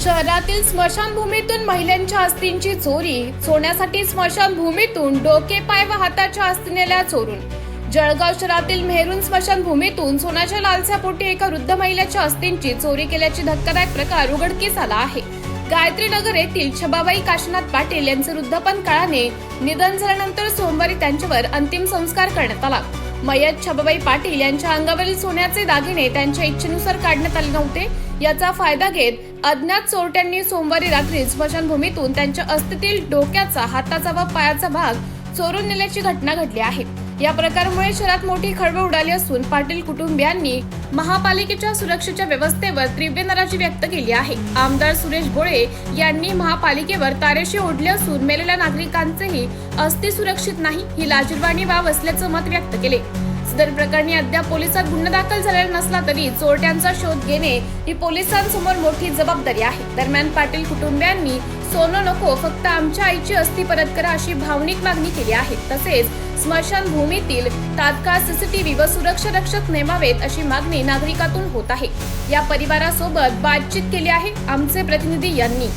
शहरातील स्मशानभूमीतून महिलांच्या अस्थींची चोरी. सोन्यासाठी स्मशानभूमीतून डोके, पाय व हाताच्या अस्थी नेल्या चोरून. जळगाव शहरातील मेहरून स्मशानभूमीतून सोन्याच्या लालसापोटी एका वृद्ध महिलेच्या अस्थींची चोरी केल्याची धक्कादायक प्रकार उघडकीस आला आहे. गायत्री नगर येथील छबाबाई काशीनाथ पाटील यांचे वृद्धापन काळाने निधन झाल्यानंतर सोमवारी त्यांच्यावर अंतिम संस्कार करण्यात आला. मयत छबाबाई पाटील यांच्या अंगावरील सोन्याचे दागिने त्यांच्या इच्छेनुसार काढण्यात आले नव्हते. याचा फायदा घेत अज्ञात चोरट्यांनी सोमवारी रात्री स्मशानभूमीतून त्यांच्या अस्थीतील डोक्याचा, हाताचा व पायाचा भाग चोरून नेल्याची घटना घडली आहे. या प्रकारामुळे शहरात मोठी खळबळ उडाली असून पाटील कुटुंबियांनी महापालिकेच्या सुरक्षेच्या व्यवस्थेवर तीव्र नाराजी व्यक्त केली आहे. आमदार सुरेश भोळे यांनी महापालिकेवर तारेशी ओढले असून मेलेल्या नागरिकांचेही अस्थी सुरक्षित नाही ही लाजिरवाणी बाब असल्याचं मत व्यक्त केले. सदर प्रकरणी अद्याप पोलिसात गुन्हा दाखल झालेला नसला तरी चोरट्यांचा शोध घेणे ही पोलिसांसमोर मोठी जबाबदारी आहे. दरम्यान पाटील कुटुंबियांनी सोनं नको, फक्त आमच्या आईची अस्थी परत करा अशी भावनिक मागणी केली आहे. तसेच स्मशानभूमीतील तात्काळ सीसीटीव्ही व सुरक्षा रक्षक नेमावेत अशी मागणी नागरिकातून होत आहे. या परिवारासोबत बातचीत केली आहे आमचे प्रतिनिधी यांनी.